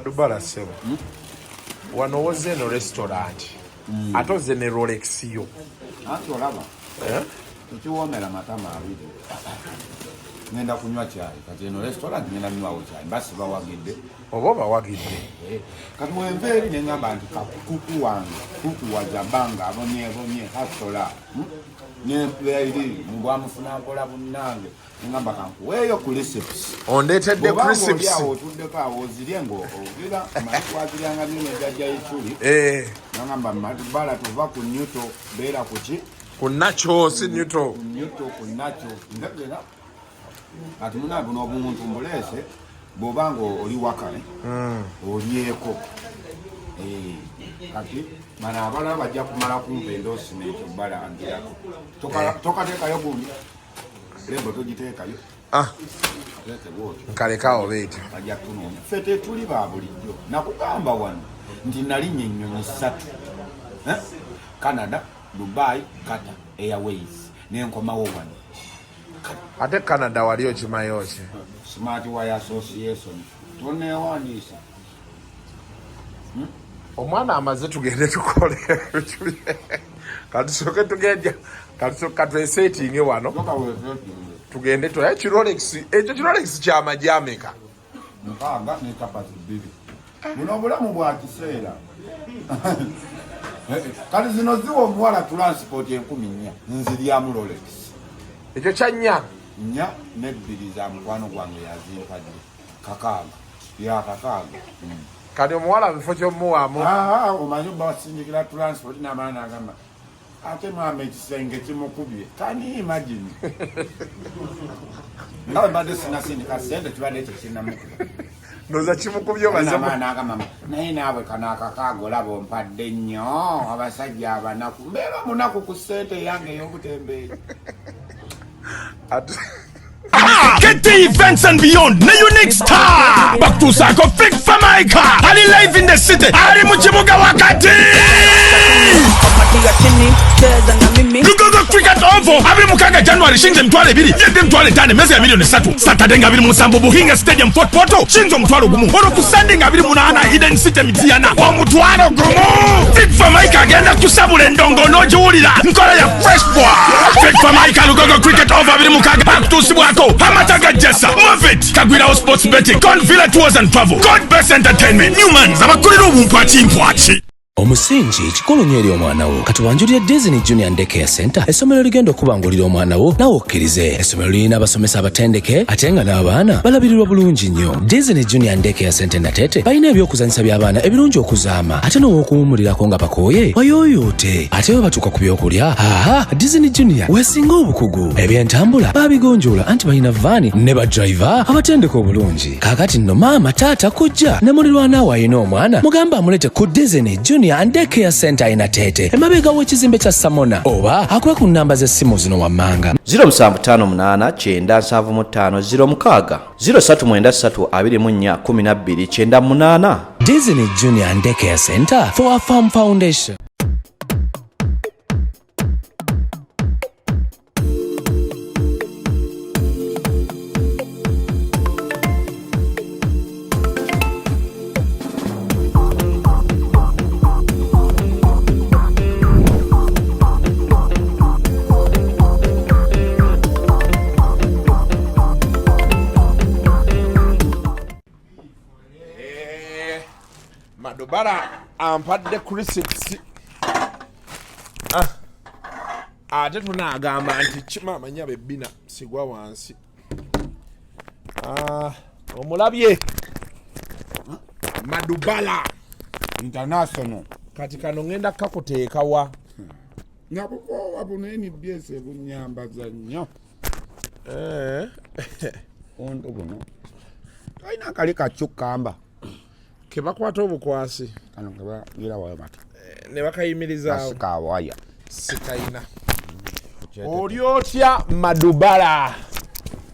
Madubara sebo. Wano woze no restaurant. Atoze ne Rolex yo. Ati olaba. Tukiwomera matama abiri. Ngenda kunywa chai. Kati no restaurant ngenda nywa chai. Basi bawagidde. Oboba wagidde. Kati mwemveri nengamba nti kuku wange. Kuku wajabanga abonye hatola. Neeri mugwamufuna kola bunnange. Ngamba kankuweeyo ku recipes. Ondeetedde ku recipes. Yawo tuddeko awo ozirye ng'ogira amatwaziryanga bino ejjajja y'ekuli. Ngamba Madubara tuva ku Newto beera ku ki? Ku nacho si Newto. Ku Newto ku nacho. Ndagera. Ati muna buno omuntu mbuleese bw'oba ng'oli waka olyeko. Kati mana abalala bajja kumala kumpa endoosi n'ekyo balandirako. Tokateekayo gundi. Lebo togiteekayo. Nkalekaawo beetyo. Ajja tunoonya. Ffe tetuli ba bulijjo. Nakugamba wano nti nalinnya ennyonyi 3. Canada, Dubai, Qatar Airways. N'enkomawo wano. Ate Canada wali okimayo ki? Smart Wire Association. Toneewandiisa. Omwana amaze tugende tukole. Katusoke tugenda. Katusoka twesetinge wano. Tugende to ekyo Rolex kya majameka. Mpanga ne kapati bibi. Muno bulamu bwa kiseera. Kati zino ziwo omuwala transport 10,000 nziryamu Rolex. Ekyo kyanya. Nya n'ebbiri za mukwano gwange yazimpadde. Kakaaga. Ya kakaaga. Kati omuwala bifo ky'omuwaamu. Omanyi basindikira transport n'abaana n'agamba. Ate mwame ekisenge kimukubye. Kani imagine. Nawe mbadde sinasindika sente kibadde tekinamukuba. Noza kimukubye obaze. Naye naawe kanaakakaaga olaba ompadde nnyo abasajja abanaku. Mbeera munaku ku ssente yange ey'obutembeeyi. Get the events and beyond. The unique star. Back to Sako Fit for my car. Ali live in the city. Ali Muchimuga Wakati. Lugogo cricket over. Abiri mukaga January shinze mtwale biri. Yede mtwale tane mezi abiri ne satu. Saturday ngabiri musambo Buhinga Stadium Fort Porto. Shinzo mtwalo gumu. Oro ku Sunday ngabiri munana Eden City Mitiana. Wa mtwalo gumu. Fit for my car genda kusabule ndongo nojiwulira. Nkola ya fresh boy. Fit for my car lugogo cricket over abiri mukaga. Back to Sibwako. Hamataga Jessa. Move it. Kagwira Sports Betting. Convilla Tours and Travel. God Best Entertainment. Newmans abakulira obumpati. Omusingi kikulu nnyo eri omwana wo katubanjulira Disney Junior Daycare Center essomero ligenda okubangulira omwana wo nawe okkirize essomero lirina abasomesa abatendeke ate nga n'abaana balabirirwa bulungi nnyo. Disney Junior Daycare Center Natete balina ebyokuzanyisa by'abaana ebirungi okuzaama ate n'okuwummulirako nga bakooye wayooyoote ate we batuuka ku byokulya Disney Junior wesinga obukugu ebyentambula babigonjoola anti balina vaani ne badriver abatendeka obulungi. Kaakati nno maama taata kujja ne mulirwana ayina omwana mugamba amulete ku Disney Junior Daycare Center Natete emabega w'ekizimbe kya Samona oba akube ku nnamba z'essimu zino wammanga 0758 0796 Disney Junior Daycare Center for a Farm Foundation. Madubara ampadde ku receipts. Ate tunaagamba nti kimama nyabe bina sigwa wansi. Omulabye Madubara International. Kati kano ngenda kakuteekawa. Nabuko abuneni byese bunyambaza nnyo. Ondo buno. Kaina kali kachukamba. Kebakwata obukwasi. Kano kaba gira wayo mata. Ne bakayimirizaawo. Asika waya. Sikaina. Olyotya Madubara.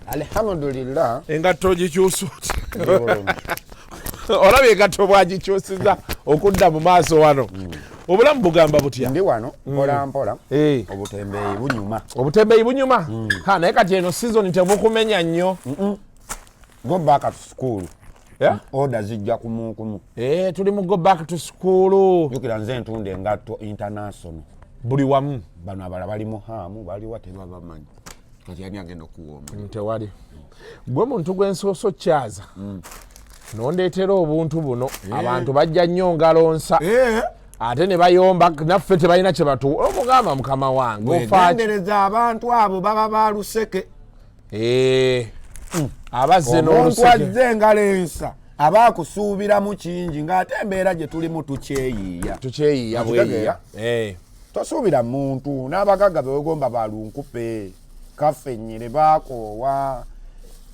Alhamdulillah. Engatto gikyusuuti. Olabye engatto bwagikyusiza okudda mu maaso wano. Obulamu bugamba butya? Ndi wano mpola obutembeeyi bunyuma. Obutembeeyi bunyuma? Naye kati eno season temukumenya nnyo. Go back to school. order zijja kumu tuli mu go back to school yukira nze ntunde engatto international buli wamu bano abala bali mu hamu baliwa tebabamanyi kati ani agenda okuwoma tewali gwe muntu gw'ensooso kyaza nondeetera obuntu buno abantu bajja nnyo ngalonsa ate ne bayomba naffe tebalina kye batu omugamba mukama wange ofaendereza abantu abo baba baluseke abazze n'oluseke omuntu azze ngalensa abakusuubiramu kingi ng'ate embeera gye tulimu tukyeyiiya bweyiiya tosuubira muntu n'abagaga bewegomba balunkupe kafenyere bakoowa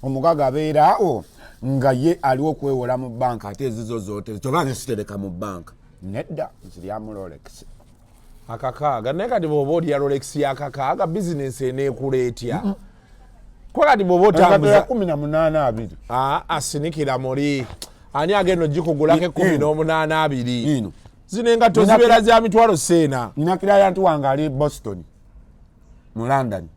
omugaga abeeraawo nga ye aliwo okwewola mu banka ate ezizo zote toba zisitereka mu banka nedda nziryamu Rolex akakaaga naye kati bw'oba olya Rolex yakakaaga bizinesi eneekuleetya kwa kati bw'oba otambuza 18 asinikira muri ani agenda ogikugulako 18 zino engatto zibeera za mitwalo seena nina kirayant wange ali Boston mu London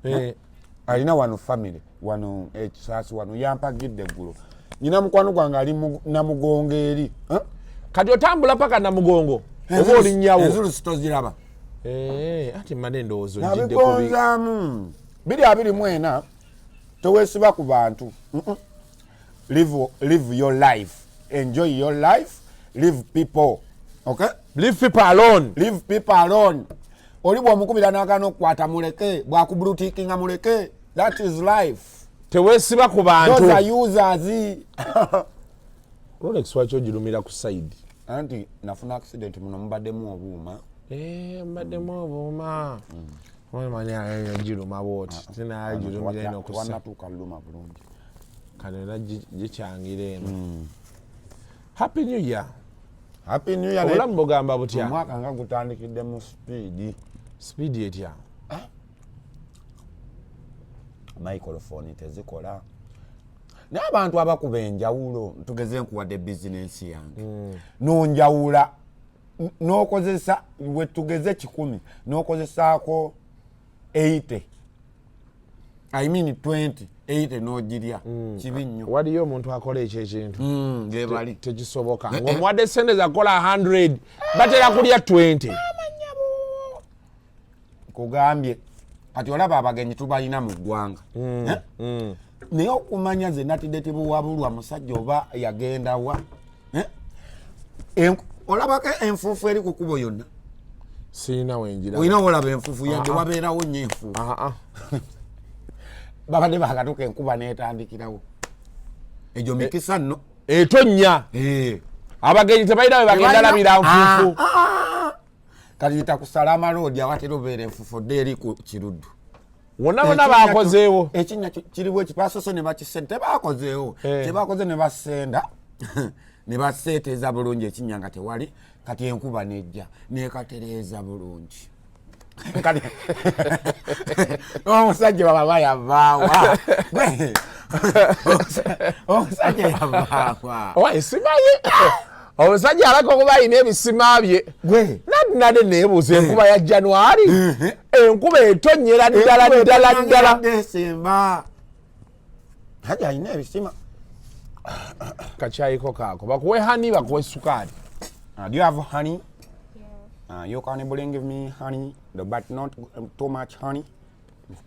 alina wano family wano ekisasi wano yampagidde eggulo nina mukwano gwange ali Namugongo eri kati otambula paka Namugongo oba olinnyawo enzulu sitoziraba ati mmadde endowoozo nabigonzaamu 224 toweesiba ku bantu live your life, enjoy your life, leave people, okay? Leave people alone. Leave people alone. Oli bw'omukubira n'akaana okukwata muleke, bw'akubulutiikinga muleke. That is life. Teweesiba ku bantu. Those are users. Rolex wakyo ogirumira ku side. Anti nafuna accident muno mubaddemu obuuma. Mbaddemu obuuma. Omanya giruma bwoti. Tena girumira ino kusa. Wanatuuka luma bulungi. Kano era gikyangira eno. Happy New Year. Happy New Year. Obulamu bugamba butya? Omwaka nga gutandikidde mu speed. Speed etya? Microphone tezikola. N'abantu abakuba enjawulo tugeze nkuwadde bizinensi yange. Nonjawula n'okozesa we tugeze 10 n'okozesaako 80. I mean 20. 80 n'ogirya kibi nnyo. Waliyo omuntu akola ekyo ekintu. Gebali tekisoboka. Ng'omuwadde sente zakola 100 batera kulya 20. Kugambye kati olaba abagenyi tubalina mu ggwanga. Naye okumanya ze natidde tibuwabulwa musajja oba yagenda wa. Olabako enfuufu eri ku kkubo yonna. Sirina wenjira. Olina olaba enfuufu yadde wabeerawo nnyo enfuufu. Babadde bakatuuka enkuba n'etandikirawo. Egyo mikisa nno. Etonnya. Abagenyi tebalina we bagenda labira nfuufu. Kati takusala amaloodi awatera obeera enfuufu dde eri ku kiruddu. Wonna bonna baakozeewo. Ekinnya kiriwo ekipaasoso ne bakisenda tebaakozeewo. Kyebakoze ne basenda ne baseeteeza bulungi ekinnya nga tewali kati enkuba nejja neekatereeza bulungi. Omusajja baba bayavaawa. Omusajja yavaawa. Owa simaye. Omusajja alako okuba alina ebisima bye. Nade neebuuza enkuba ya January. Enkuba etonyera ddala. Desemba. Hajja alina ebisima. Kakyayiko kaako. Bakuwe honey bakuwe sukaali. Do you have honey? You can bring me honey, but not too much honey,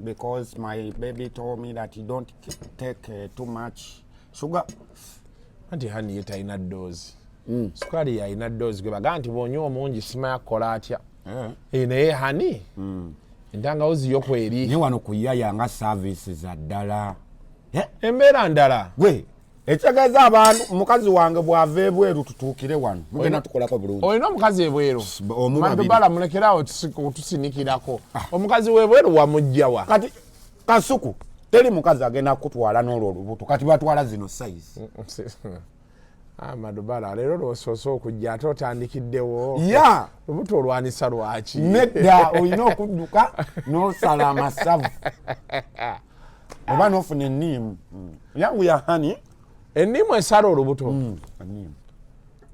because my baby told me that you don't take too much sugar. Anti honey yeta ina dose. Sukari ya ina dose gwe baga nti bonywa omungi sima yakola atya. Naye honey. Entanga ozi yokweri. Ni wano kuyaya nga services za ddala. Embeera ndala. Gwe ekitegeeza abantu mukazi wange bw'ava ebweru tutuukire wano mugenda tukolako bulungi. Olina omukazi ebweru. Madubara mulekerawo tusinikirako. Omukazi w'ebweru wamugjawa. Kati kasuku teri mukazi agenda kutwala n'olwo olubuto kati batwala zino size. Madubara leero lw'osoose okujja ate otandikiddewo. Olubuto olwanisa lwaki? Nedda olina okudduka n'osala amasavu. Oba n'ofuna enniimu. Yangu ya honey. Ennimu esala olubuto.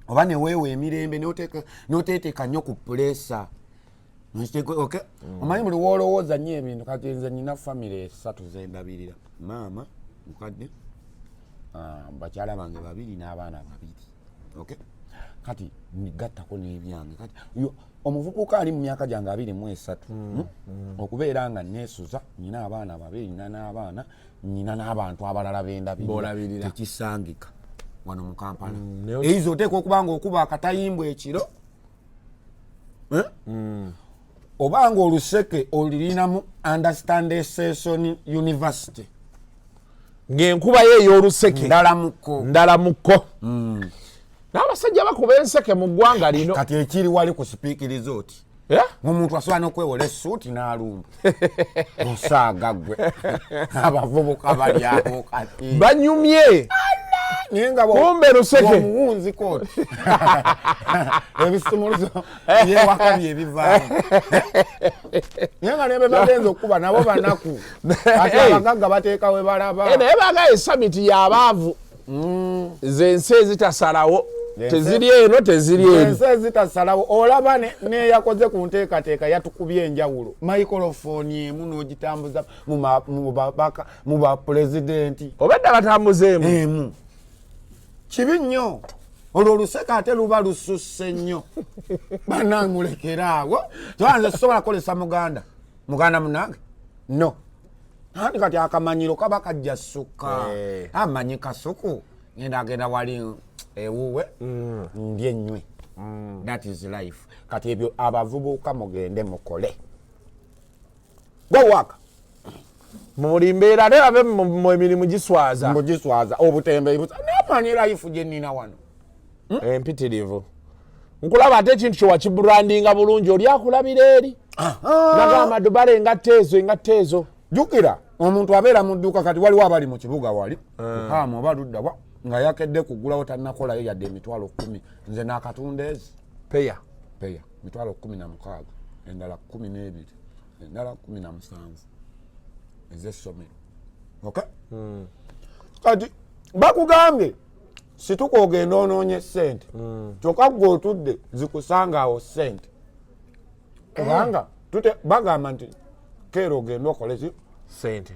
Oba ne weewa emirembe n'oteeteeka nnyo ku puleesa. Okay? Omanyi buli w'olowooza nnyo ebintu kati nze nnina famire 3 ze ndabirira. Maama, mukadde, bakyala bange babiri n'abaana babiri. Okay, kati nigattako n'ebyange kati omuvubuka ali mu myaka gyange 23 okubeera nga neesuza nina abaana babiri n'abaana nina n'abantu abalala b'endabirira tekisangika wano mu Kampala. Ezo oteekwa okuba nga okuba akatayimbwa ekiro obanga oluseke olirinamu Understanding Session University ng'enkuba ye ey'oluseke ndala mukko n'abasajja bakuba enseke mu ggwanga lino kati ekiri wali ku sipiikiriza oti omuntu asobola n'okwewola essuuti n'alumba osaaga gwe abavubuka bali awo kati banyumye kumbe luseke omuwunzi kooti ebisumuluzo byewaka byebivaamu naye nga nebe bagenza okuba nabo banaku ati abagagga bateeka we balaba naye baga esamiti y'abaavu zensi ezitasalawo teziri eno teziri eno ensi ezitasalawo olaba neyakoze ku nteekateeka yatukubye enjawulo microphone emu n'ogitambuza mu bapulezidenti obedda batambuzeemu emu kibi nnyo olwo oluseka ate luba lususse nnyo banangulekera awo toanze sobola kukolesa muganda munange no andi kati akamanyiro kaba kajja ssuka amanyi kasuku agenda wali ewuwe ndye nnywe that is life kati ebyo abavubuka mugende mukole gwewaka muli mbeera ate babe mu emirimu giswaza obutembe namanyi life gye nnina wano empitirivu nkulaba ate ekintu kyewakibrandinga bulungi oli akulabira eri naga Madubara engatta ezo jukira omuntu abeera mu dduuka kati waliwo abali mu kibuga wali hamu oba luddawa nga yakedde kugulawo tannakolayo yadde emitwalo 10 nze n'akatunda ezi peya mitwalo 16 endala 12 endala 17 ez'essomero. Okay? Kati bakugambye situka ogenda onoonye ssente kyokka gwe otudde zikusanga awo ssente kubanga bagamba nti keera ogenda okole ki ssente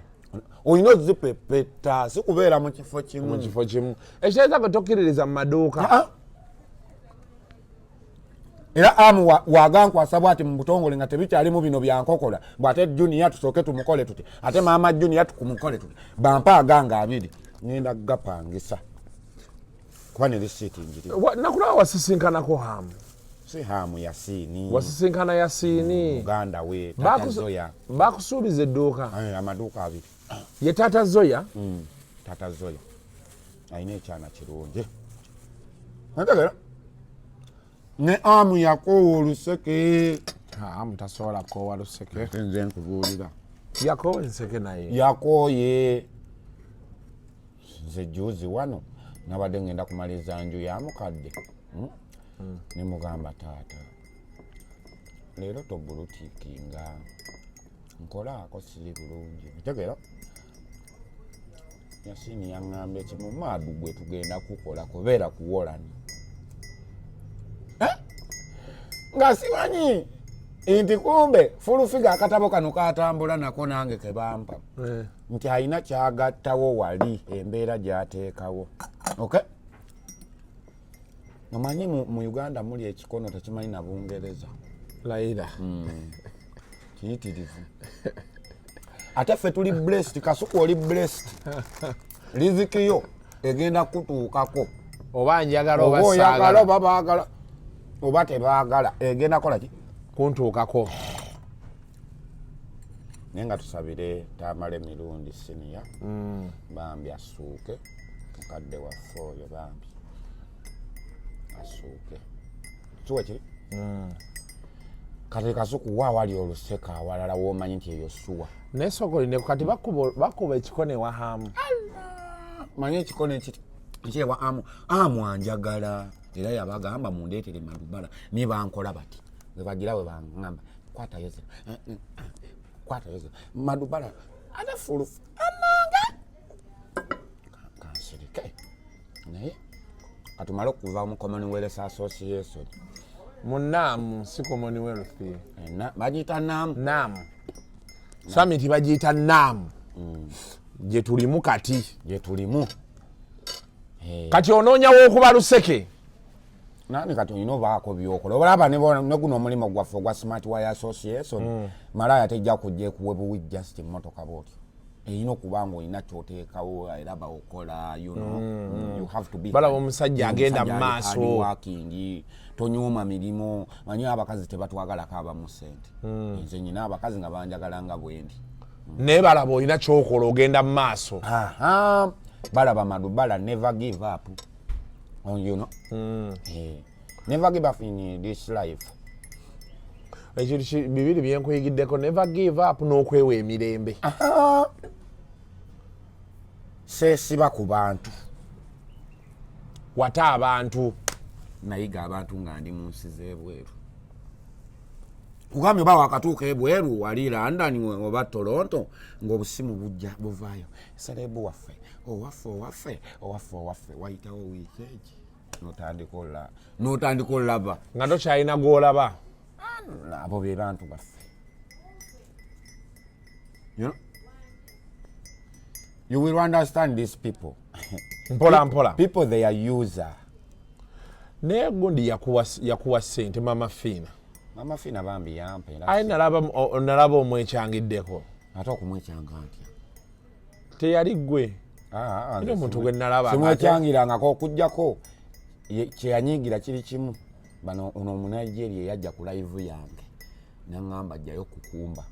olina ozipepeta si kubeera mu kifo kimu ekiteeza gwe tokkiririza mu maduuka era amu wagankwasa bwati mu butongole nga tebikyalimu bino byankokola bwate junior tusooke tumukole tuti ate maama junior tukumukole tuti bampa aganga 2 ngenda gapangisa kuba ne risiti njiri nakulaba wasisinkanako hamu si hamu ya siini wasisinkana ya siini muganda we Tata Zoya bakusuubiza edduuka amaduuka 2 ye Tata Zoya Tata Zoya ayina ekyana kirungi ntegera ne amu yakoowa oluseke amu tasobola koowa luseke nze nkubuulira yakoowa enseke naye yakooye nze juzi wano nabadde ngenda kumaliza nju ya mukadde ne mugamba taata leero tobulutiikinga nkolaako siri bulungi ntegera yasini yaŋŋambye kimu maadu gwe tugenda kukola kubeera kuwolani nga simanyi nti kumbe fulufiga akatabo kano katambula nako nange kebampa nti alina kyagattawo wali embeera gyateekawo. Okay? Omanyi mu Uganda muli ekikono tekimanyi na Bungereza layira kiyitirivu ate ffe tuli blessed kasuku oli blessed riziki yo egenda kutuukako oba njagala oba oyagala oba baagala oba tebaagala egenda kola ki kuntuukako naye nga tusabire tamala emirundi siniya bambi asuuke mukadde waffe oyo bambi asuuke kiwa kiri kati kasuku waawali oluseka awalala woomanyi nti eyo suwa naye sokoline kati bakuba ekikone wahamu manyi ekikone ekyewa amu anjagala era yabagamba mundeetere Madubara naye bankola bati webagira we baŋŋamba kwatayo Madubara ate fulu amanga kansirike naye katumale okuva mu Commonwealth Association munamu si Commonwealth bagiyita namu summit bagiyita namu gye tulimu kati gye tulimu kati onoonyawo okuba luseke nani kati olina obaako byokola obalaba ne guno omulimu gwaffe ogwa Smart Wire Association malaya tejja kujja ekuwebuwi just emmotoka bwotyo erina okuba ng'olina kyoteekawo era baokola you have to be balaba omusajja agenda mu maaso working tonyooma mirimu manyi abakazi tebatwagalako abamu ssente nze nyina abakazi nga banjagala nga bwendi naye balaba olina kyokola ogenda mu maaso balaba Madubara never give up never give up in this life ekintu bibiri byenkuyigiddeko never give up n'okwewa emirembe seesiba ku bantu wata abantu nayiga abantu nga ndi mu nsi z'ebweru kugambye oba wakatuuka ebweru wali London oba Toronto ng'obusimu bujja buvaayo salebu waffe wayitawo wiiki egi n'otandika olaba nga tokyalina gw'olaba abo be bantu baffe you will understand these people mpola people they are user naye gundi yakuwa ssente mama Fiina bambi yampe ayi nalaba omwekyangiddeko ate okumwekyanga ntya teyali ggwe era omuntu gwe nalaba simwekyangirangako okujjako kyeyanyigira kiri kimu bano ono Omunigeria yajja ku live yange naŋŋamba ajjayo kukumba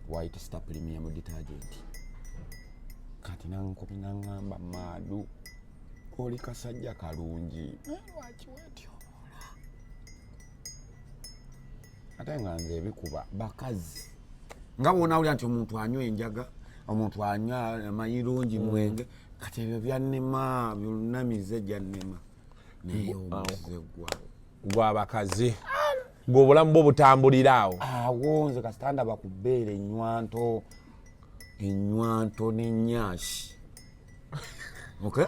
White Star Premium detergent kati nankubi naŋŋamba Madu oli kasajja kalungi lwaki wetyobola ate nga nze ebikuba bakazi nga bw'onaawulira nti omuntu anywa enjaga omuntu anywa amayirungi mwenge kati ebyo byannema byonnamize gyannema naye omuze gw'abakazi ng'obulamu bwo butambulira awo nze kasita ndaba ku bbeere ennywanto n'ennyashi okay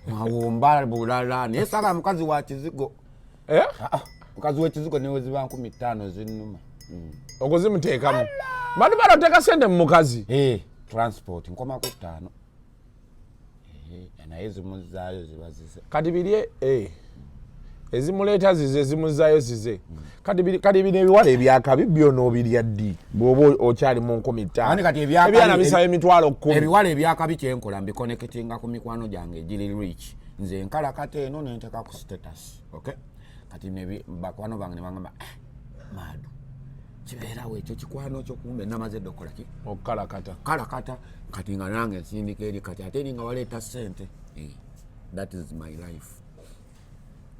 mawomba bulala naye sala mukazi wa kizigo mukazi w'ekizigo niwe ziba 15 zinnuma okuzimuteekamu Madubara oteeka sente mu mukazi transport nkoma ku 5 naye zimuzaayo ziba zize kati biri ezimuleeta zize zimuzaayo zize kati bino ebiwala ebyakabi by'onoobirya ddi bw'oba okyali mu 15 ebyana bisaba emitwalo 10 ebiwala ebyakabi kyenkola mbikoneketinga ku mikwano gyange egiri rich nze nkalakata eno nenteeka ku status okay kati bakwano bange ne bangamba Madu kibeerawo ekyo kikwano kyo kumbe namaze dde okukola ki okukalakata kati nga nange nsindika eri kati ate eri nga waleeta ssente that is my life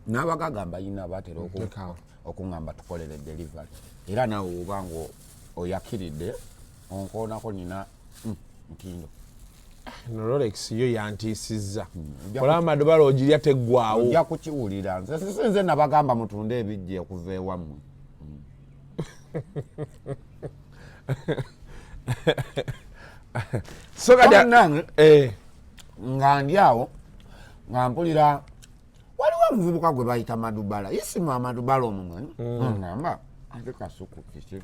n'abagagamba yina batera okuŋŋamba tukolere delivery era naawe oba nga oyakiridde onkoonako nina ntindo no Rolex yo yantiisizza olaba Madubara ogirya teggwawo ojja kukiwulira nze nabagamba mutunde ebijja okuva ewammwe so nga ndi awo nga mpulira waliwo omuvubuka gwe bayita Madubara isimu Madubara omumwe ngamba ate kasuku kiki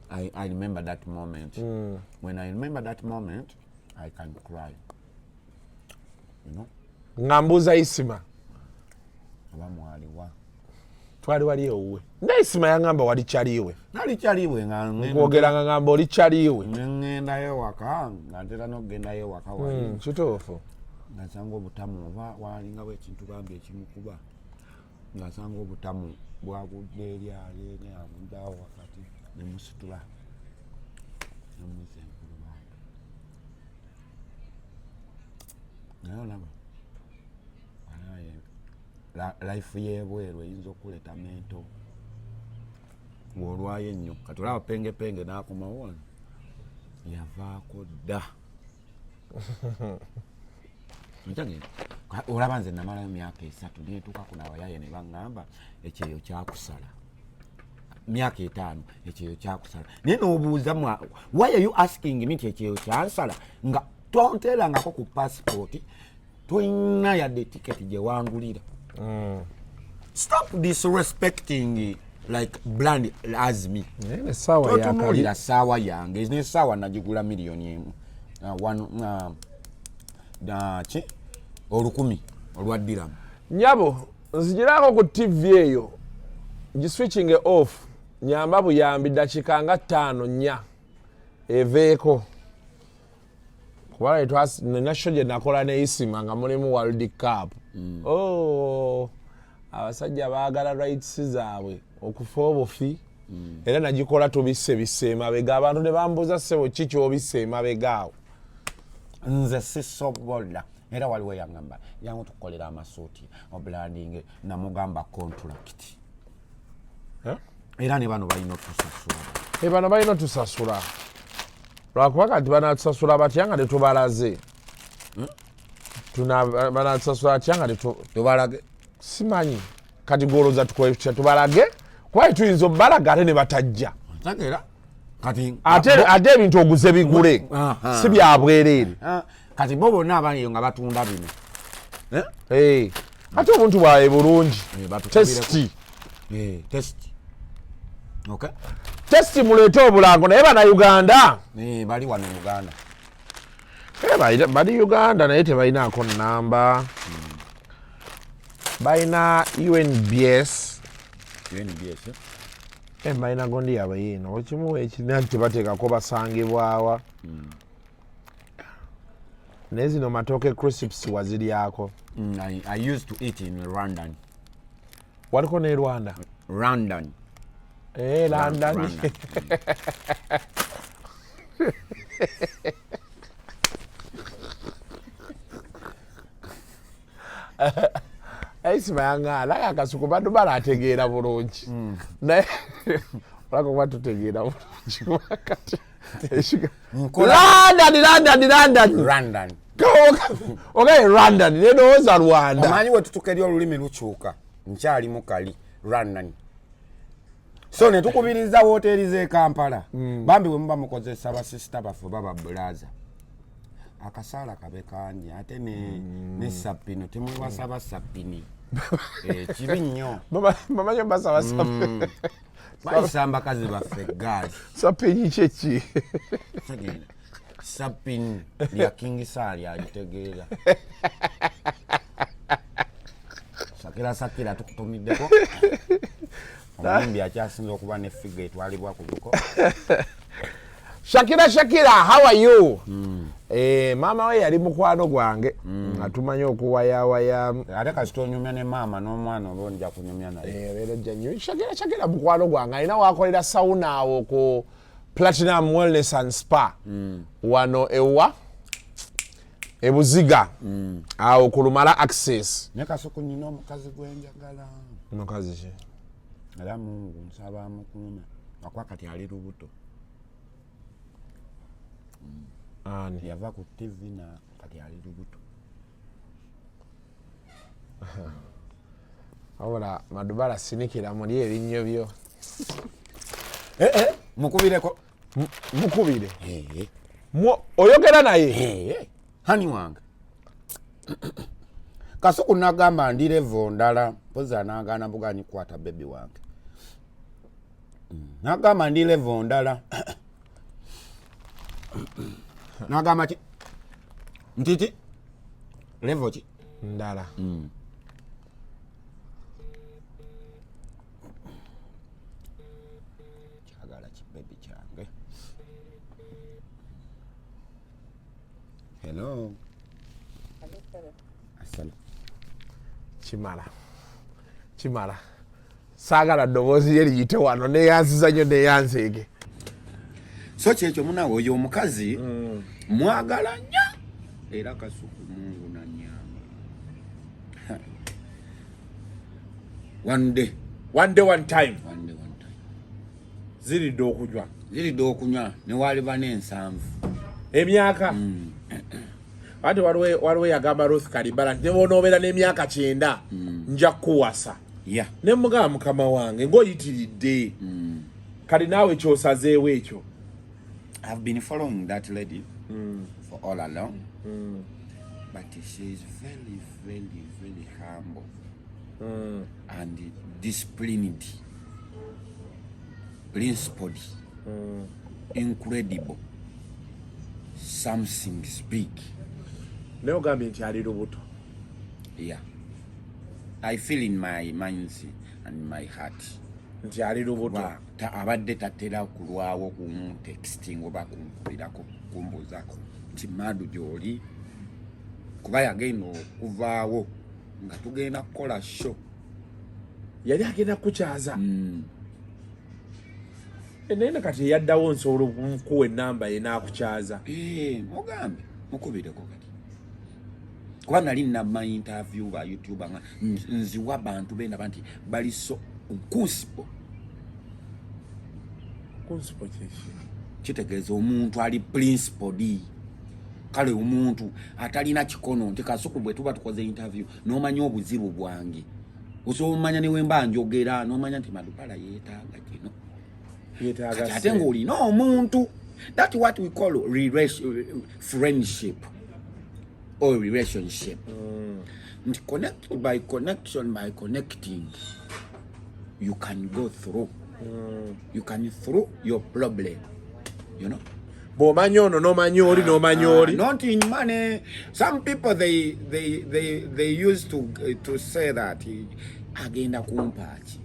I remember that moment when I remember that moment I can cry ngambuuza Isima oba mwaliwa twali wali ewuwe naisima yangamba wali kyaliwe nali kyaliwe nkwogera nga ngamba oli kyaliwe ngendayo waka nga ntera n'okugendayo waka wali kituufu ngasanga obutamu oba walingawo ekintu bambi ekimukuba ngasanga obutamu bwagudde eri aleene aguddawo wakati nemusitula nemuza enkulubanda naye olaba life y'ebweru eyinza okuleeta mento bw'olwayo ennyo kati olaba pengepenge n'akomawo wano yavaako dda olaba nze namalayo myaka 3 netuuka ku nabayaye ne baŋŋamba ekyeyo kyakusala myaka 5 ekyeyo kyakusala naye n'obuuza why are you asking me nti ekyeyo kyansala nga tonteerangako ku passport toyina yadde tiketi gye wangulira stop disrespecting like brand as me totunulira saawa yange n'essaawa nagigula $1,000,000 olukumi olwaddiramu nyabo nzigirako ku TV eyo giswitching off nyamba buyambi dakika nga 5-4 eveeko kuba nasho gye nakola neisima nga mulimu World Cup. Abasajja baagala rights zaabwe okufa obufi era nagikola tubisse emabega abantu ne bambuuza ssebo ki kyobisse emabega awo nze sisobola era waliwo yangamba yangu tukolera amasuuti obranding namugamba contract era ne bano balina otusasula bano balina otusasula lwakuba kati banatusasula batya nga tetubalaze banatusasula batya nga tubalage simanyi kati goloza tukolekya tubalage kuba tuyinza obbalaga ate ne batajja ate ebintu oguze bigule si byabwereere kati bo bonna abaliyo nga batunda bino ate obuntu bwawe bulungi testi muleete obulango naye bannayuganda bali wano Uganda bali Uganda naye tebalinaako namba balina UNBS balina gondi yaabwe yiino okimu ekina tebateekako basangibwawa naye zino matooke crisps waziryako. I used to eat in London. Waliko ne Rwanda? London. London. Aisima yangala yakasuku Madubara ategeera bulungi. Naye olako kuba tutegeera bulungi wakati. London. Okay, London. Nedowooza Rwanda. Omanyi we tutuka eri olulimi lukyuka. Nkyali mukali London. So ne tukubiriza hoteli z'e Kampala. Bambi bwe muba mukozesa basista baffe baba blaza. Akasaala kabe kangi ate ne sapino temwebasaba sapini. Kibi nnyo. Mama nyo basaba sapini. Bayisamba kazi baffe gaali. Sapini kyeki. Sapini ya King Sali agitegeera. Sakira tukutumiddeko. Omumbi akyasinza okuba ne figa etwalibwa ku buko. Shakira, how are you? Mama we yali mukwano gwange atumanyi okuwayawaya ate kasita onyumya ne maama n'omwana oba onja kunyumya naye beera jjanyu Shakira mukwano gwange alina wakolera sauna awo ku Platinum Wellness and Spa wano ewa ebuziga awo ku Lumala Access ne kasuku nnina omukazi gwenjagala. Mukazi ki? Era Mungu nsaba amukuume akwa kati ali lubuto. Ani yava ku TV na kati ali lubuto. Awala Madubara sinikira muli ebinnyo byo. Mukubireko. Mukubire. Oyogera naye. Hani wange. Kasuku nagamba ndi level ndala poza nagana buganyi kwata baby wange. Nagamba ndi level ndala. Nagamba ki? Ntiti? Level ki? Ndala. Chagala ki baby change. Hello. Asala. Chimala. Sagala ddoboozi yeri yite wano neyansiza nnyo neyanseege. So kyekyo munawe oyo omukazi mwagala nnyo era kasuku Mungu nanyama. One time. Ziridde okunywa ne waliba n'ensanvu. Emyaka. Ate waliwo yagamba Ruth Kalibala nti nebonoobeera n'emyaka 9 nja kuwasa. Ne mugamba mukama wange ng'oyitiridde. Kali naawe kyosazeewo ekyo. I've been following that lady for all along, but she is very, very, very humble and disciplined, principled, incredible. something's big. Naye ogambye nti ali lubuto. Yeah. I feel in my mind and my heart. Nti ali lubuto. Abadde tatera kulwawo texting oba kunkubirako kumbuuzako nti Madu gy'oli kuba yagenda okuvaawo nga tugenda kukola show. Yali agenda kukyaza. Naye kati yaddawo nsobola okumukuwa ennamba ye n'akukyaza. Mugambe mukubireko kati. Kuba nali nnamma interview ba YouTuber nga nziwa abantu bendaba nti bali so kunsipo. Kunsipo kyeki? Kitegeeza omuntu ali principled. Kale omuntu atalina kikono nti Kasuku bwe tuba tukoze interview n'omanya obuzibu bwange. Osomanya ne wemba njogera n'omanya nti Madubarah yeetaaga kino. Yeetaaga ate ng'olina omuntu. That's what we call friendship or relationship. And connect by connection, by connecting, you can go through. You can through your problem, you know. Bomanyono no manyori no manyori. Not in money. Some people they used to say that agenda kumpachi.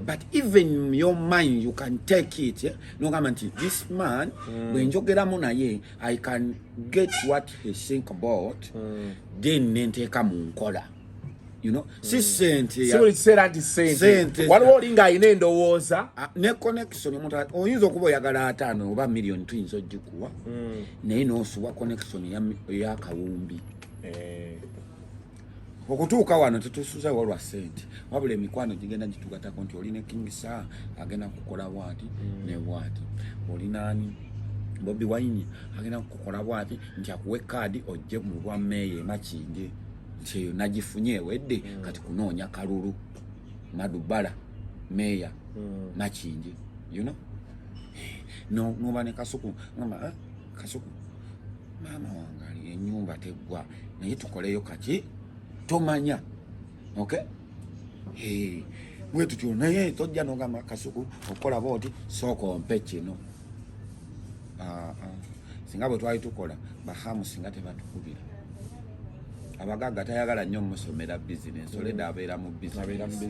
But even in your mind you can take it. Yeah? No guarantee. This man when you get naye, I can get what he think about. Then nenteka munkola. You know, si sente ya. Sibuli kisera anti sente. Waliwo olinga ine ndowooza. Ne connection omuntu oyinza okuba oyagala 5 oba million tuyinza ogikuwa. Naye n'osuwa connection ya kawumbi. Okutuuka wano tetusuza walwa sente. Wabula emikwano gigenda gitugatako nti olina Kingisa agenda kukola bwati ne bwati. Olina ani Bobby Wine agenda kukola bwati nti akuwe kadi ojje mu bwa meya Makinje. Nti nagifunye wedde kati kunoonya kalulu Madubarah meya Makinje, you know. No bane Kasuku mama Kasuku mama wangali enyumba tegwa naye tukoleyo kati tomanya. Okay, wetu tyo naye tojja nogamba Kasuku okola boti soko mpe kino. Singa bwe twali tukola bahamu singa tebatukubira. Abagaga tayagala nnyo musomera business oleda abeera mu business.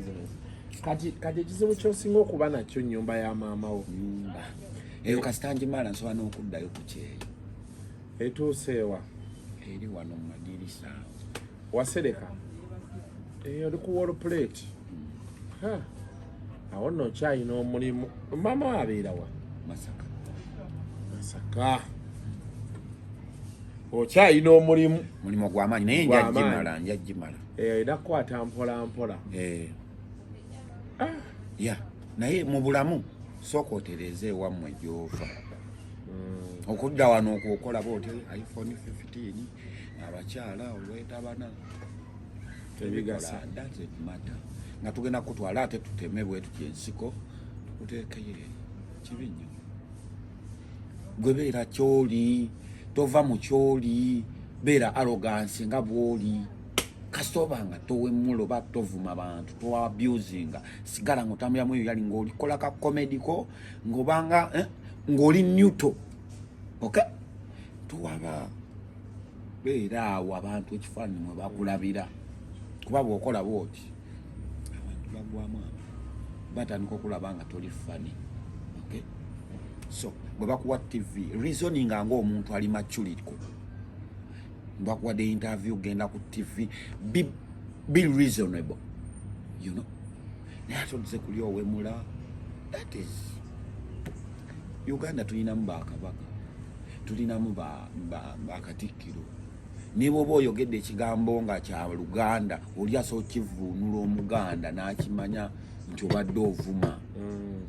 Kati kizibu ky'osinga okuba nakyo nnyumba ya maama wo. Eyo kasitanji mala nsoba n'okuddayo ku kyeyo. Etuuseewa? Eri wano mu madirisa. Wasereka? Oli ku wall plate. Awo nno okyalina omulimu. Maama wo abeera wa? Masaka. Okyalina omulimu. Mulimu gw'amaanyi naye njagimala. Era kukwata mpola mpola. Naye mu bulamu sooka otereeze ewammwe gy'ova. Okudda wano okukola booti iPhone 15 abakyala olwetabana tebigasa. Doesn't matter. Nga tugenda kutwala ate tuteme bwetu kyensiko tukuteekeyo kibi nnyo. Gwe beera kyoli tova mu kyoli beera arrogance nga bwoli kasoba nga towemulo ba tovuma abantu to abusing sigala ngotambya moyo yali ngoli kola ka comedy ko ngobanga ngoli neutral. Okay, tuwaba beera abantu ekifaananyi mwe bakulabira kuba bw'okola bwoti abantu bagwamu batandika okulaba nga toli funny. Okay, so bwe bakuwa TV reasoning nga omuntu ali maturity bakuwa the interview genda ku TV be reasonable, you know. Natodze kuli owemula. That is Uganda tulina mbakabaka tulina mbakatikkiro nibo boyogedde ekigambo nga kya Luganda oli aso kivuunula Omuganda n'akimanya nti obadde ovuma.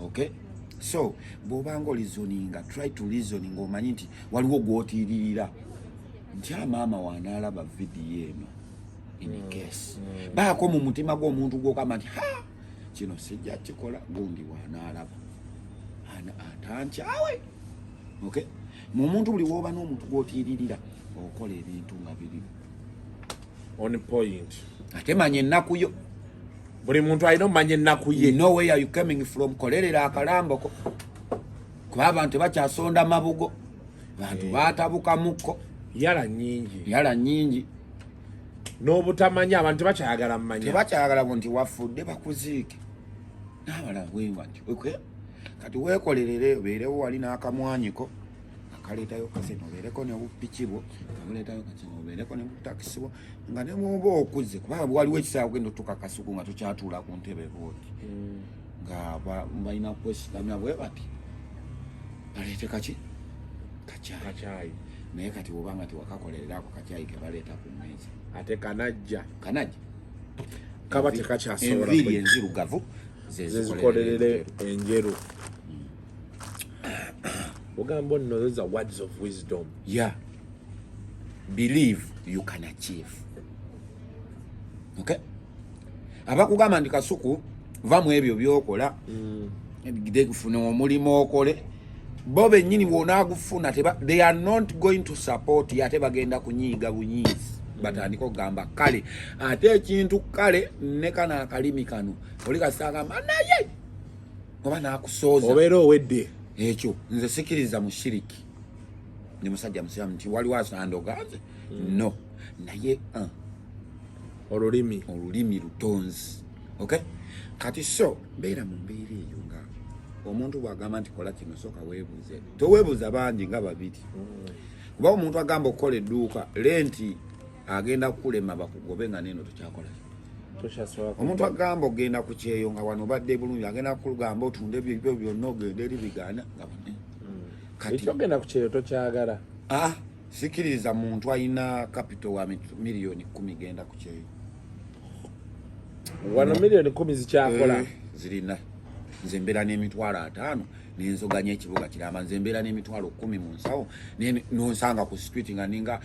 Okay, so bw'obanga olizoninga try to reasoning omanyi nti waliwo gw'otiiririra nti maama wanaalaba video eno in case baako mu mutima gw'omuntu gw'okama nti kino sijja kikola gundi wanaalaba atankyawe. Okay, mu muntu buli w'oba n'omuntu gw'otiiririra okola ebintu nga biri on point. Ate manya ennaku yo. Buli muntu alina omanya ennaku ye. No where are you coming from? Kolerera akalamboko kuba abantu bakyasonda mabugo. bantu batabuka muko yala nyingi n'obutamanya abantu bakyayagala mmanya tebakyayagala nti wafudde bakuziike n'abala bwengwa nti kati weekolerere obeerewo wali n'akamwanyiko akaleetayo kasente obeereko ne bupiki bwo abuleetayo kasente obeereko ne butakisi bwo nga ne muba okuze kubanga waliwo ekisaawa ogenda otuuka kasuku nga tokyatuula ku ntebe booti nga balina kwesigamya bwe bati baleete kacaayi naye kati obanga tiwakakolerera ako kacaayi ke baleeta ku mmeeza ate kanajja kaba tekakyasobola enviiri enzirugavu zezikolerere enjeru ogamba nno those are words of wisdom. Believe you can achieve. Okay, abakugamba ndi kasuku vamu ebyo byokola gide kufuna omulimu okole bo bennyini wonagufuna they are not going to support yate bagenda kunyiiga bunyiizi batandika okugamba kale ate ekintu kale nekana akalimi kano oli kasanga naye oba nakusooza obeera owedde ekyo nze sikiriza mushiriki ni musajja musiramu nti waliwo asandogaze no naye olulimi lutonzi. Okay, kati so beera mu mbeera eyo nga omuntu bwagamba nti kola kino soka weebuuze toweebuuza bangi nga babiri kuba omuntu agamba okukola edduuka lenti agenda kukulema bakugobe nga neno tokyakola omuntu agamba ogenda ku kyeyo nga wano badde bulungi agenda kugamba otunde ebyo byonna ogenda eri bigaana nga kati ogenda ku kyeyo tokyagala sikiriza muntu alina capital wa miliyoni 10 genda ku kyeyo wano miliyoni 10 zikyakola zirina nze mbeera n'emitwalo 5 nenzoganya ekibuga kiramba nze mbeera n'emitwalo 10 mu nsawo nonsanga ku street nga ninga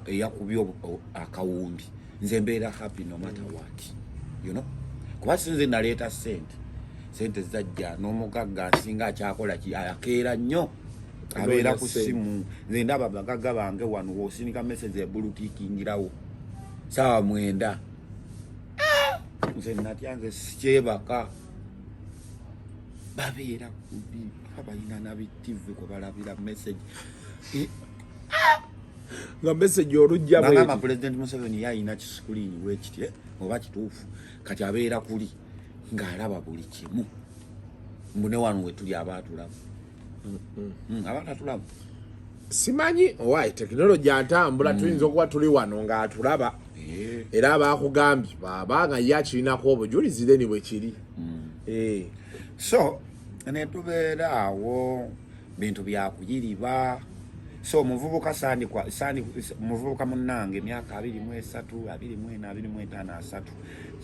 eyakubye akawumbi nze mbeera happy no matter what, you know, kuba sinze naleeta sente zajja n'omugagga nsinga akyakola akeera nnyo abeera ku simu nze ndaba abagagga bange wano wosinika message ebulutikingirawo saawa 9 nze natyange sikyebaka babeera kubi abalina na bitivu kwe balabira message nga message olujja bwe bangamba President Museveni yalina kisikuliini wekiti oba kituufu kati abeera kuli ng'alaba buli kimu mbune wano we tuli abaatulaba abatatulaba simanyi owaayi tekinologi atambula tuyinza okuba tuli wano ng'atulaba era abaakugambye babanga ye akirinako obujulizi then bwe kiri so netubeera awo bintu byakuyiriba so muvubuka muvubuka munnange emyaka 23 24 25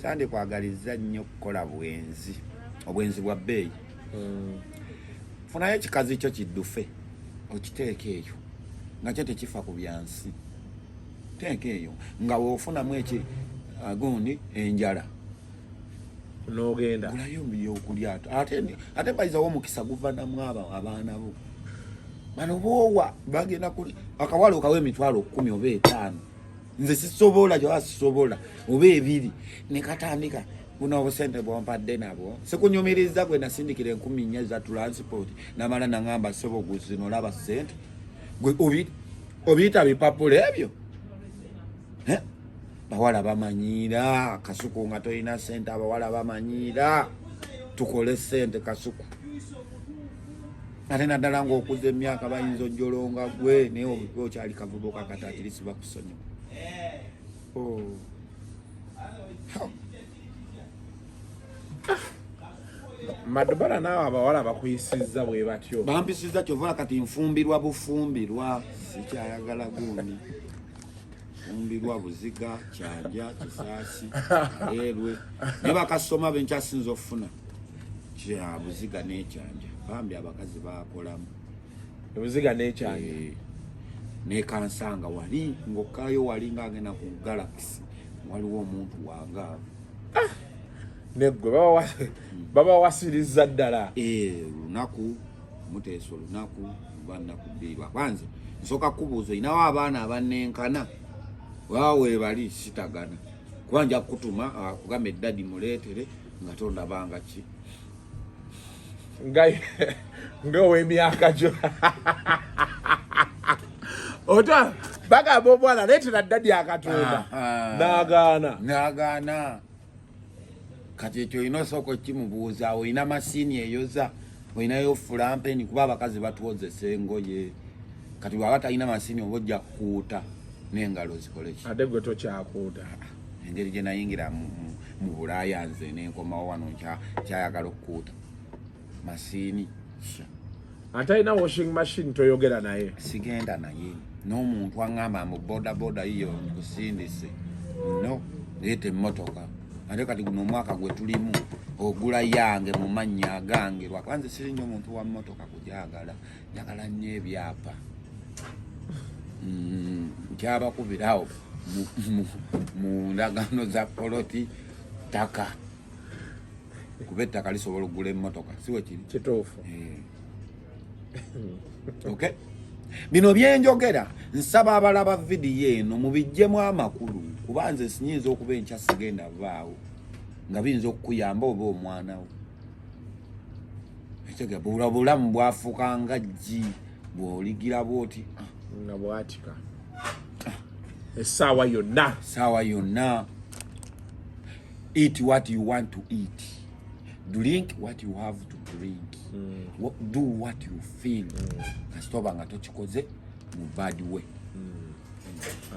sandi kwagaliza nnyo okukola obwenzi bwa bbeeyi funayo ekikazi kyo kiddufe okiteeka eyo nga kyo tekifa ku byansi teeka eyo nga weofunamu gundi enjala n'ogenda gulayo byokulya ate bayizawo omukisa guvanamu abaana bo bano boowa bagenda kuli akawalo kawe emitwalo 10 oba 5 nze sisobola gyoba sisobola oba 2 nekatandika buno obusente bwompadde nabwo sikunyumiriza gwe nasindikira 10,000 za transport namala nangamba sobo guzino laba sente gwe obiyita bipapula ebyo bawala bamanyiira kasuku nga toyina sente abawala bamanyiira tukole sente kasuku ate naddala ng'okuza emyaka bayinza ojjolonga gwe naye okyali kavubuka katatirisi bakusonyiwa Madubara naawe abawala bakuyisizza bwe batyo bampisizza kyova kati nfumbirwa bufumbirwa sikyayagala gundi fumbirwa buziga kyanja kisaasi erwe ne bakasoma benkyasinza okufuna kya buziga n'ekyanja bambi abakazi bakolamu obuziga n'ekyanja nekansanga wali ng'okkayo wali ng'agenda ku galaxy waliwo omuntu wanga neggwe babawasiriza ddala lunaku muteesa olunaku banaku bbirwa kwanza nsooka kubuuza olinawo abaana abanenkana waawe bali sitagana kuba nja kutuma akugamba eddadi muleetere nga tondabanga ki nga ow'emyaka gyo ota bagamba omwana leetera ddadi akatunda n'agaana kati ekyo olina osooka okimubuuza olina masiini eyoza olinayo fulampeni kuba abakazi batuwozesa engoye kati bwaba talina masiini oba ojja kukuuta n'engalo zikoleki ate gwe tokyakuuta engeri gye nayingira mu bulaaya nze nenkomawo wano kyayagala okukuuta masiini ate alina washing machine toyogera naye sigenda naye n'omuntu aŋŋamba mu bodaboda yiyo nkusindise no leeta emmotoka ate kati guno omwaka gwe tulimu ogula yange mu mannya agange lwakwanze sirinnya omuntu wa mmotoka kujagala njagala nnyo ebyapa nkyabakubirawo mu ndagaano za poloti ttaka kuba ettaka lisobola okugula emmotoka siwe kiri kituufu okay bino byenjogera nsaba abalaba vidiyo eno mubijjemu amakulu kuba nze sinyinza okuba enkya sigenda vaawo nga biyinza okukuyamba oba omwanawo ekyo bulamu bwafuuka nga jji bw'oligira bwoti nga bwatika essaawa yonna eat what you want to eat, drink what you have to drink, do what you feel. Kasitoba nga tokikoze mu bad way.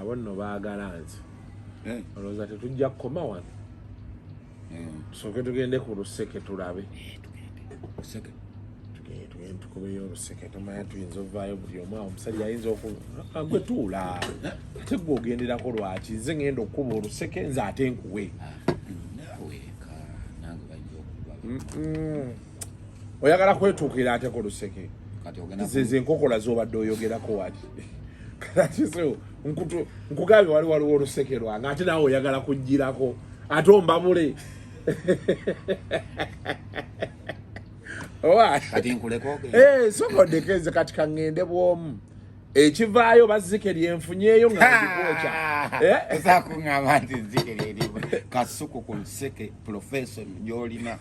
Abo nno baagala nti olowooza tetujja kukoma wano tusooke tugende ku luseke tulabe Luseke tugende tukubeyo oluseke tomanya tuyinza ovaayo buli omu awo omusajja ayinza gwe tuula ate gwe ogenderako lwaki nze ngenda okukuba oluseke nze ate nkuwe oyagala kwetuukira ate ku luseke ze enkokola z'obadde oyogerako wali katiso nkugambye waliwo oluseke lwange ate naawe oyagala kujjirako ate ombabule sokodekeze kati kaŋŋende bwomu ekivaayo bazike lyenfunyeeyo nga ngikwokya ezakuŋŋamba nti zike lyerimu kasuku ku luseke profession gy'olina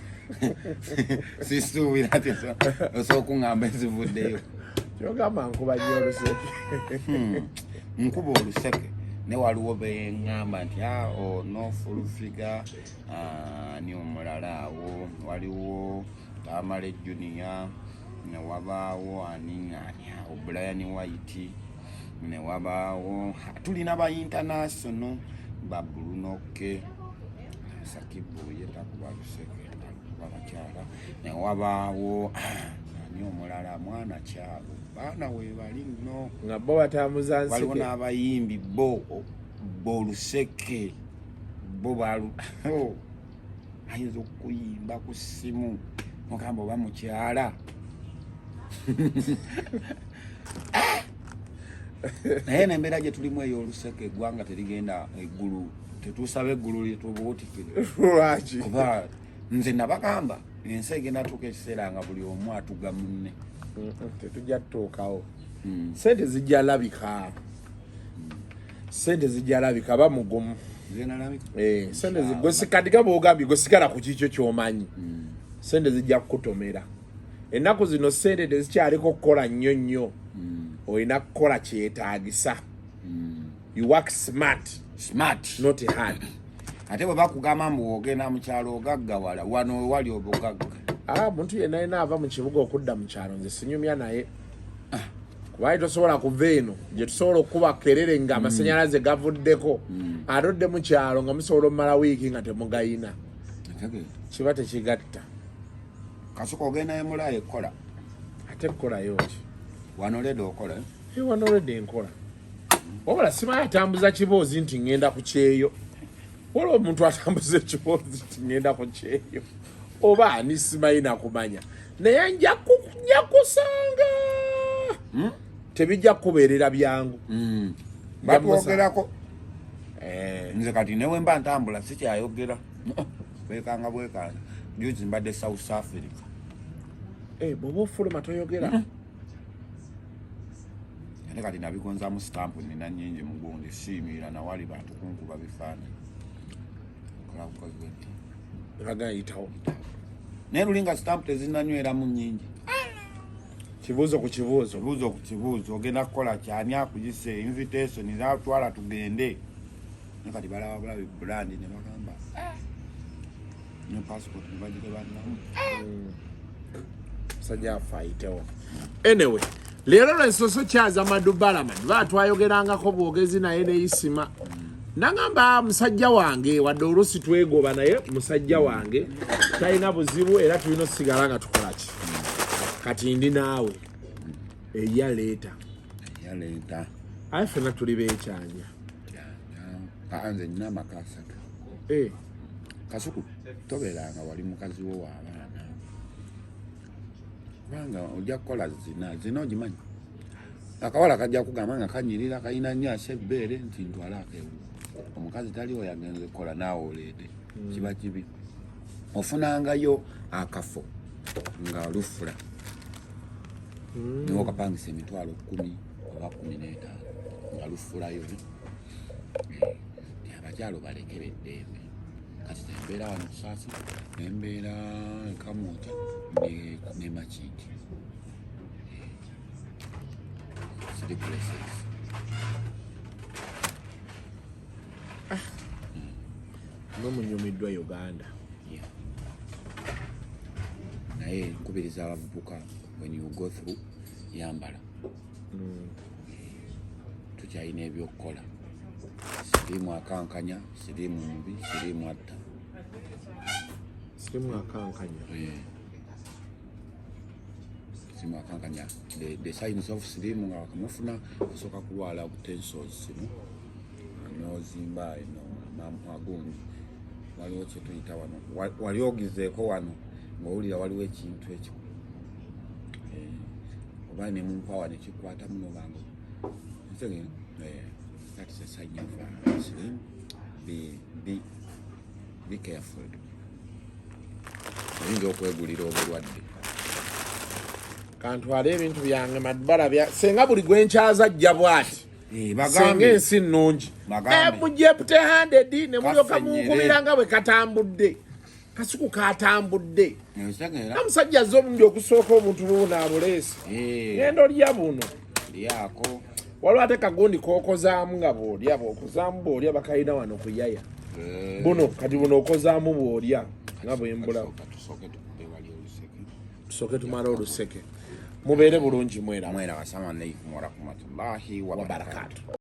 sisuubira ti osobola okuŋŋamba ezivuddeyo kyogamba nkuba nnyo oluseke nkuba oluseke ne waliwo beŋŋamba nti ono fulufiga ni omulala awo waliwo Tamale Junior ne wabaawo ani Brian White ne wabaawo tulina ba international ba Brunoke Sakibu yetakuba luseke babakyala ne wabaawo ani omulala mwana kyalo baana we bali nno nga bo batambuza nseke waliwo n'abayimbi bo luseke bo balu ayinza okuyimba ku ssimu mugamba oba mukyala naye nembeera gye tulimu eyo oluseke eggwanga terigenda eggulu tetusaba eggulu litubuutikire lwaki kuba nze nabagamba ensi egenda tuuka ekiseera nga buli omu atuga munne tetujja tutuukawo sente zijja labika bamugumu sente gwesikadiga bwogambye gwesigala ku kikyo kyomanyi sente zijja kukutomera ennaku zino sente tezikyaliko kukola nnyo nnyo olina kukola kyetaagisa you work smart not hard ate bwe bakugamba mbu ogenda mu kyalo ogaggawala wano wewali obugagga muntu yenna yena ava mu kibuga okudda mu kyalo nze sinyumya naye kubaali tosobola kuva eno gye tusobola okuba kerere nga amasannyalaze gavuddeko ate odde mu kyalo nga musobola omumala wiiki nga temugayina kiba tekigatta kasuka ogendayo mulayo ekkola ate ekkolayo ki wano leda okola wano leda enkola wabula simanyi atambuza kiboozi nti ŋŋenda ku kyeyo waliwo omuntu atambuza ekiboozi nti ŋŋenda ku kyeyo oba ani simanyi nakumanya naye nja kusanga tebijja kukubeerera byangu batwogerako nze kati newe mba ntambula sikyayogera bwekanga juzi mbadde South Africa bwoba ofuluma toyogera ate kati nabigonzamu stampu nina nnyingi mugundi siimiira nawali bantu kunkuba bifaananyi bagayitawo naye lulinga stampu tezinanyweramu nnyingi kibuuzo ku kibuuzo. Kibuuzo ku kibuuzo ogenda kukola kyani akugise invitation zatwala tugende. Nekati balaba bulabi brand ne bagamba. Ne passport ne bagire banna. Sajja afaitewo. Anyway, leero lwensoso kyaza Madubara twayogerangako bwogezi naye neisima. Nangamba musajja wange wadde olusi twegoba naye musajja wange talina buzibu era tulina osigala nga tukola ki. Kati ndi naawe eya leeta aye ffenna tuli beekyanya anze nina amaka asatu Kasuku tobeeranga wali mukazi wo w'abaana kubanga ojja kukola zina ogimanyi akawala kajja kugamba nga kanyirira kalina nnyo ase ebbeere nti ntwalaako ewu omukazi taliwo yagenze kukola naawe oleete kiba kibi ofunangayo akafo nga olufula niwo kapangisa emitwalo 10 oba 15 nga lufulayo abakyalo balekere eddembe kati embeera wano Kusasi nembeera Kamwokya ne Makindi three places. Nomunyumiddwa Uganda. Naye nkubiriza abavubuka when you go through yambala tukyalina ebyokukola sirimu akankanya sirimu mubi sirimu atta sirimu akankanya sirimu akankanya the signs of sirimu nga wakamufuna osooka kulwala butensos nozimba magundi waliwo kyetuyita wano wali ogizeeko wano ng'owulira waliwo ekintu ekyo oba ne munkwawa ne kikwata muno bango that is a sign of slim. Be careful. Oyinza okwegulira obulwadde kantwala ebintu byange Madubara senga buli gwenkyaza ajja bwati senga ensi nnungi mujje pute-handed ne mulyoka munkubira nga bwe katambudde Kasuku katambudde namusajja azze omulundi okusooka omuntu buno abuleesi ngenda olya buno lyako waliwo ate kagundi kookozaamu nga bw'olya bw'okozaamu bw'olya bakalina wano kuyaya buno kati buno okozaamu bw'olya nga bwembulawo tusooke tumale oluseke mubeere bulungi mwera assalamu alaikum warahmatullahi wabarakatuh.